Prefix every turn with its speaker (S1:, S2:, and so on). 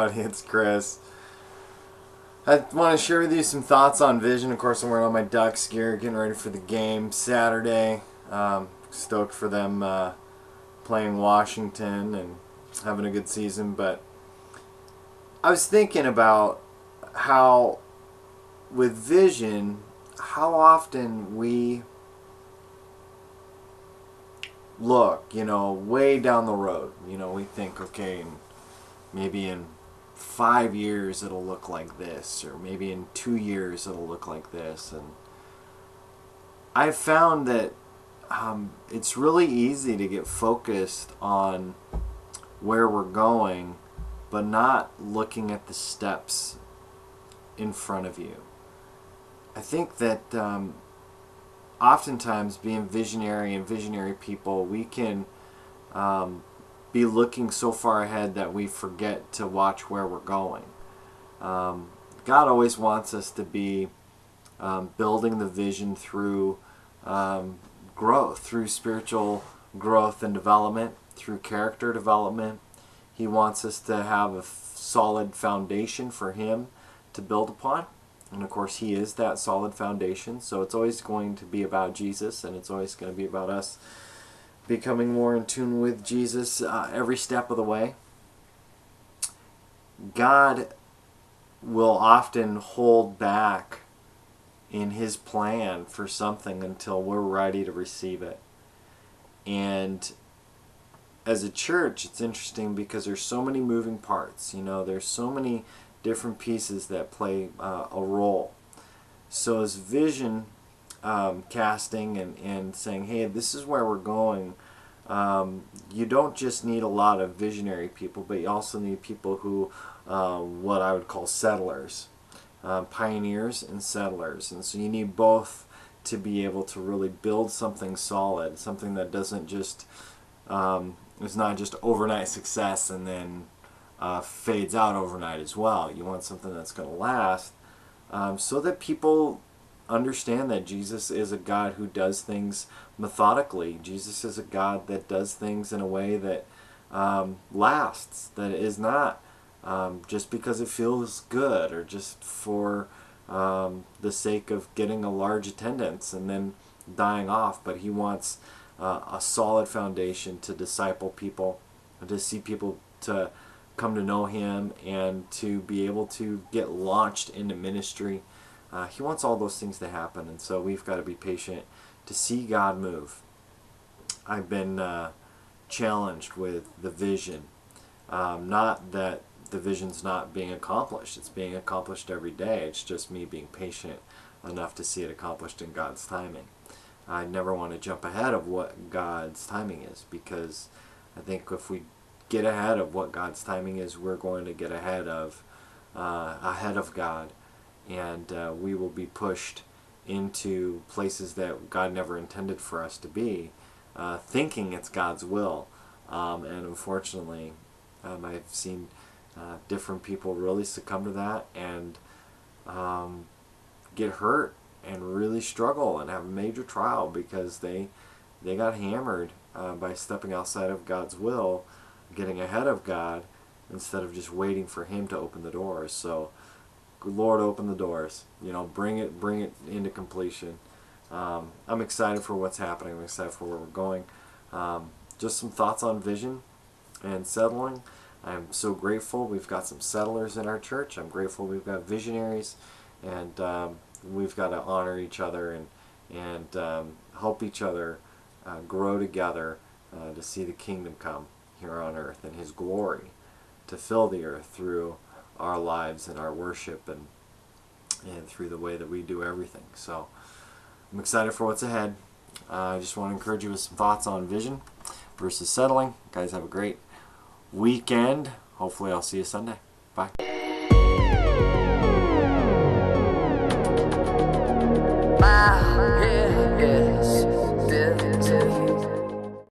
S1: everybody. It's Chris. I want to share with you some thoughts on vision. Of course, I'm wearing all my Ducks gear, getting ready for the game Saturday. Stoked for them playing Washington and having a good season. But I was thinking about how, with vision, how often we look, way down the road. We think, okay, maybe in 5 years it'll look like this, or maybe in 2 years it'll look like this. And I've found that it's really easy to get focused on where we're going, but not looking at the steps in front of you. I think that oftentimes, being visionary and visionary people, we can be looking so far ahead that we forget to watch where we're going. God always wants us to be building the vision through growth, through spiritual growth and development, through character development. He wants us to have a solid foundation for Him to build upon. And of course, He is that solid foundation. So it's always going to be about Jesus, and it's always going to be about us becoming more in tune with Jesus every step of the way. God will often hold back in His plan for something until we're ready to receive it. And as a church, it's interesting because there's so many moving parts. There's so many different pieces that play a role. So as vision casting and saying, hey, this is where we're going, you don't just need a lot of visionary people, but you also need people who, what I would call settlers, pioneers and settlers. And so you need both to be able to really build something solid, something that doesn't just, it's not just overnight success and then fades out overnight as well. You want something that's going to last, so that people understand that Jesus is a God who does things methodically. Jesus is a God that does things in a way that lasts, that is not just because it feels good or just for the sake of getting a large attendance and then dying off. But He wants a solid foundation to disciple people, to see people to come to know Him, and to be able to get launched into ministry. He wants all those things to happen, and so we've got to be patient to see God move. I've been challenged with the vision. Not that the vision's not being accomplished. It's being accomplished every day. It's just me being patient enough to see it accomplished in God's timing. I never want to jump ahead of what God's timing is, because I think if we get ahead of what God's timing is, we're going to get ahead of God, and we will be pushed into places that God never intended for us to be, thinking it's God's will. And unfortunately, I've seen different people really succumb to that and get hurt and really struggle and have a major trial because they got hammered by stepping outside of God's will, getting ahead of God instead of just waiting for Him to open the doors. So, Lord, open the doors. Bring it into completion. I'm excited for what's happening. I'm excited for where we're going. Just some thoughts on vision and settling. I'm so grateful we've got some settlers in our church. I'm grateful we've got visionaries, and we've got to honor each other and help each other grow together to see the kingdom come here on earth, and His glory to fill the earth through our lives and our worship and through the way that we do everything. So I'm excited for what's ahead. I just want to encourage you with some thoughts on vision versus settling. Guys, have a great weekend. Hopefully I'll see you Sunday. Bye.
S2: Yeah.